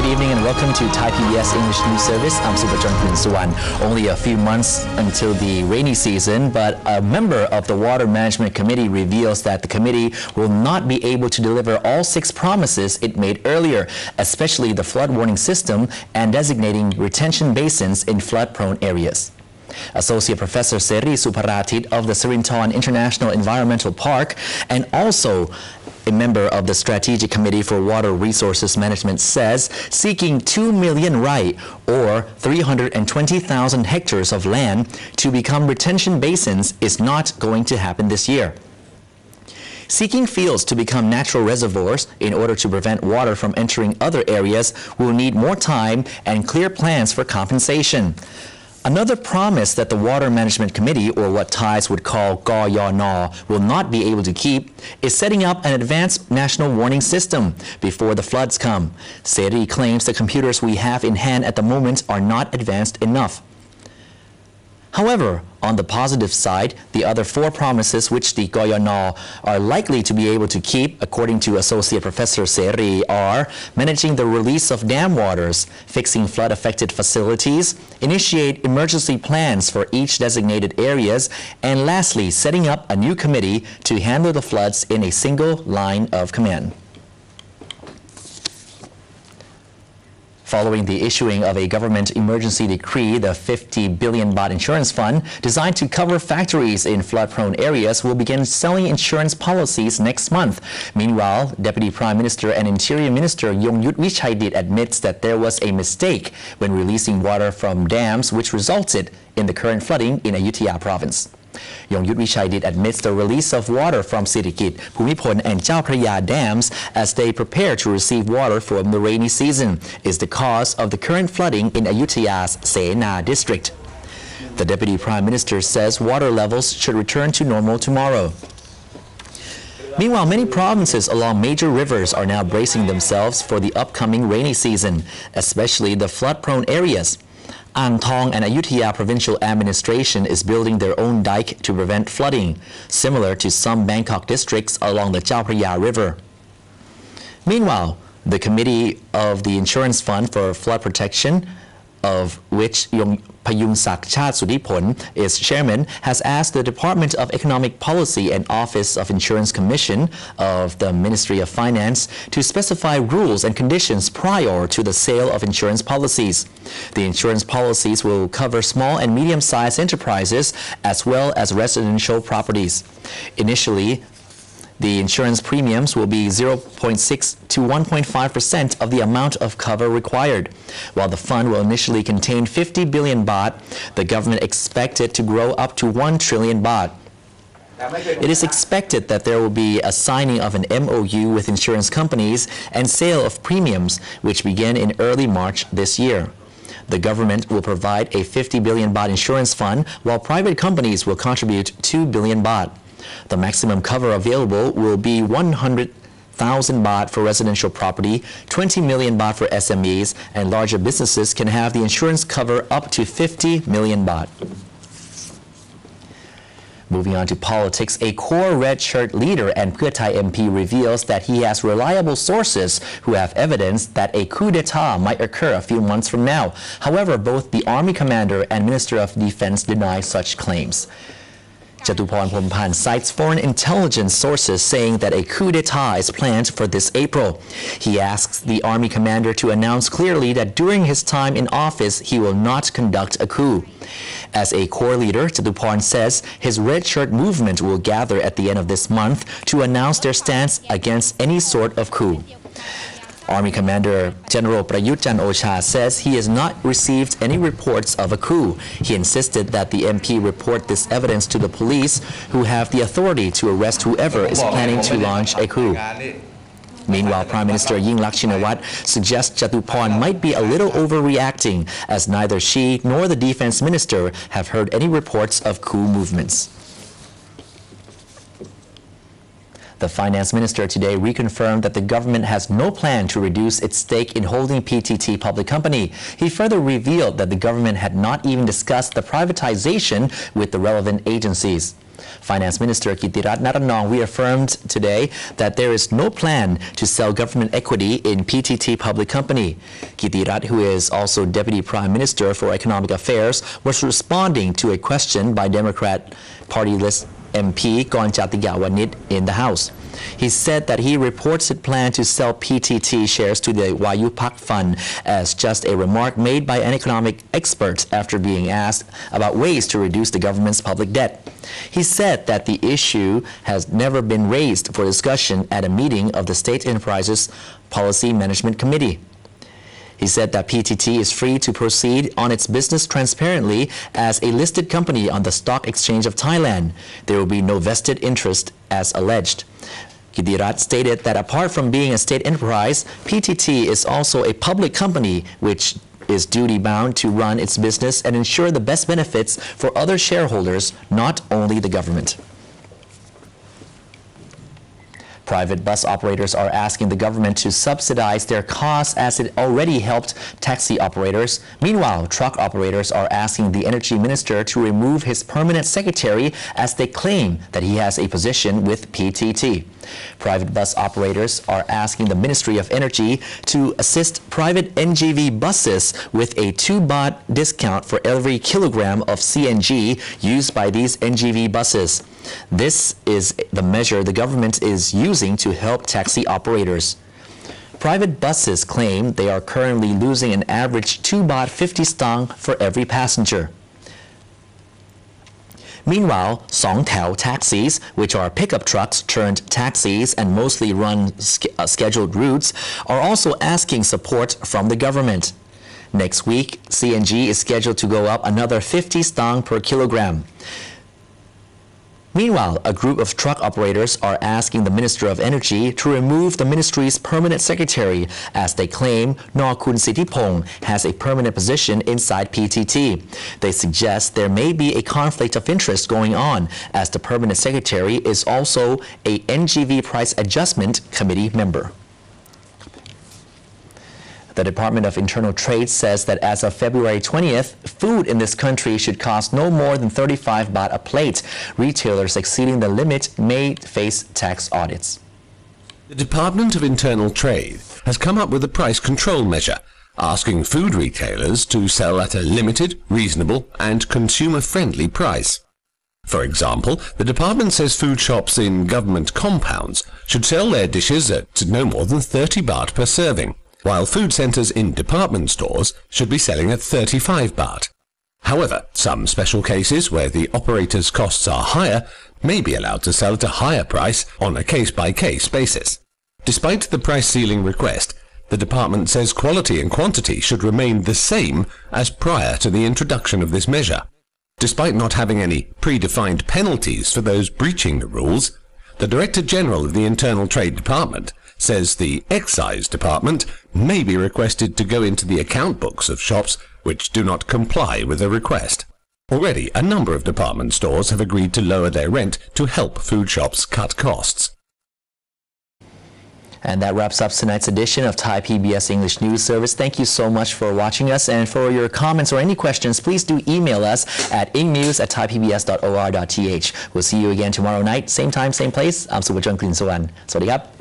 evening and welcome to ThaiPBS Eng.News service. I'm Supajan Suwan. Only a few months until the rainy season, but a member of the Water Management Committee reveals that the committee will not be able to deliver all 6 promises it made earlier, especially the flood warning system and designating retention basins in flood-prone areas. Associate Professor Seri Suparatit of the Sirinthorn International Environmental Park and also a member of the Strategic Committee for Water Resources Management says seeking 2 million rai or 320,000 hectares of land to become retention basins is not going to happen this year. Seeking fields to become natural reservoirs in order to prevent water from entering other areas will need more time and clear plans for compensation. Another promise that the Water Management Committee, or what Thais would call Govemment, will not be able to keep is setting up an advanced national warning system before the floods come. Seri claims the computers we have in hand at the moment are not advanced enough. However, on the positive side, the other 4 promises which the Govemment are likely to be able to keep, according to Associate Professor Seri, are managing the release of dam waters, fixing flood-affected facilities, initiate emergency plans for each designated areas, and lastly, setting up a new committee to handle the floods in a single line of command. Following the issuing of a government emergency decree, the 50 billion baht insurance fund designed to cover factories in flood-prone areas will begin selling insurance policies next month. Meanwhile, Deputy Prime Minister and Interior Minister Yongnyut Wichaidit admits that there was a mistake when releasing water from dams which resulted in the current flooding in Ayutthaya province. Yongnyut Wichaidit admits the release of water from Strategc, Bhumipol and Chao Phraya dams as they prepare to receive water from the rainy season is the cause of the current flooding in Ayutthaya's Sena district. The Deputy Prime Minister says water levels should return to normal tomorrow. Meanwhile, many provinces along major rivers are now bracing themselves for the upcoming rainy season, especially the flood-prone areas. Ang Thong and Ayutthaya Provincial Administration is building their own dike to prevent flooding, similar to some Bangkok districts along the Chao Phraya River. Meanwhile, the Committee of the Insurance Fund for Flood Protection, of which Payungsak Chat Sudipon is chairman, has asked the Department of Economic Policy and Office of Insurance Commission of the Ministry of Finance to specify rules and conditions prior to the sale of insurance policies. The insurance policies will cover small and medium-sized enterprises as well as residential properties. Initially, the insurance premiums will be 0.6 to 1.5% of the amount of cover required. While the fund will initially contain 50 billion baht, the government expects it to grow up to 1 trillion baht. It is expected that there will be a signing of an MOU with insurance companies and sale of premiums, which begin in early March this year. The government will provide a 50 billion baht insurance fund, while private companies will contribute 2 billion baht. The maximum cover available will be 100,000 baht for residential property, 20 million baht for SMEs, and larger businesses can have the insurance cover up to 50 million baht. Moving on to politics, a core red shirt leader and Pheu Thai MP reveals that he has reliable sources who have evidence that a coup d'etat might occur a few months from now. However, both the army commander and Minister of Defense deny such claims. Jatuporn Phompan cites foreign intelligence sources saying that a coup d'etat is planned for this April. He asks the army commander to announce clearly that during his time in office he will not conduct a coup. As a core leader, Jatuporn says his red shirt movement will gather at the end of this month to announce their stance against any sort of coup. Army Commander General Prayut Chan-o-cha says he has not received any reports of a coup. He insisted that the MP report this evidence to the police, who have the authority to arrest whoever is planning to launch a coup. Meanwhile, Prime Minister Yingluck Shinawatra suggests Jatuporn might be a little overreacting, as neither she nor the Defense Minister have heard any reports of coup movements. The finance minister today reconfirmed that the government has no plan to reduce its stake in holding PTT Public Company. He further revealed that the government had not even discussed the privatization with the relevant agencies. Finance Minister Kittirat Naranong reaffirmed today that there is no plan to sell government equity in PTT Public Company. Kittirat, who is also Deputy Prime Minister for Economic Affairs, was responding to a question by Democrat Party list MP Gonchatigawanit in the House. He said that he reports it planned to sell PTT shares to the Wayupak Fund as just a remark made by an economic expert after being asked about ways to reduce the government's public debt. He said that the issue has never been raised for discussion at a meeting of the State Enterprises Policy Management Committee. He said that PTT is free to proceed on its business transparently as a listed company on the Stock Exchange of Thailand. There will be no vested interest as alleged. Kittirat stated that apart from being a state enterprise, PTT is also a public company which is duty-bound to run its business and ensure the best benefits for other shareholders, not only the government. Private bus operators are asking the government to subsidize their costs as it already helped taxi operators. Meanwhile, truck operators are asking the Energy Minister to remove his permanent secretary as they claim that he has a position with PTT. Private bus operators are asking the Ministry of Energy to assist private NGV buses with a 2 baht discount for every kilogram of CNG used by these NGV buses. This is the measure the government is using to help taxi operators. Private buses claim they are currently losing an average 2 baht 50 stang for every passenger. Meanwhile, Song Tao taxis, which are pickup trucks turned taxis and mostly run scheduled routes, are also asking support from the government. Next week, CNG is scheduled to go up another 50 stang per kilogram. Meanwhile, a group of truck operators are asking the Minister of Energy to remove the ministry's permanent secretary as they claim Norkun Sitipong has a permanent position inside PTT. They suggest there may be a conflict of interest going on as the permanent secretary is also a NGV Price Adjustment Committee member. The Department of Internal Trade says that as of February 20th, food in this country should cost no more than 35 baht a plate. Retailers exceeding the limit may face tax audits. The Department of Internal Trade has come up with a price control measure, asking food retailers to sell at a limited, reasonable and consumer-friendly price. For example, the department says food shops in government compounds should sell their dishes at no more than 30 baht per serving, while food centres in department stores should be selling at 35 baht. However, some special cases where the operator's costs are higher may be allowed to sell at a higher price on a case-by-case basis. Despite the price ceiling request, the department says quality and quantity should remain the same as prior to the introduction of this measure. Despite not having any predefined penalties for those breaching the rules, the Director General of the Internal Trade Department says the Excise Department may be requested to go into the account books of shops which do not comply with the request. Already, a number of department stores have agreed to lower their rent to help food shops cut costs. And that wraps up tonight's edition of Thai PBS English News Service. Thank you so much for watching us. And for your comments or any questions, please do email us at Eng.News@thaipbs.or.th. We'll see you again tomorrow night, same time, same place. I'm Subhajang Klinsuwan. สวัสดีครับ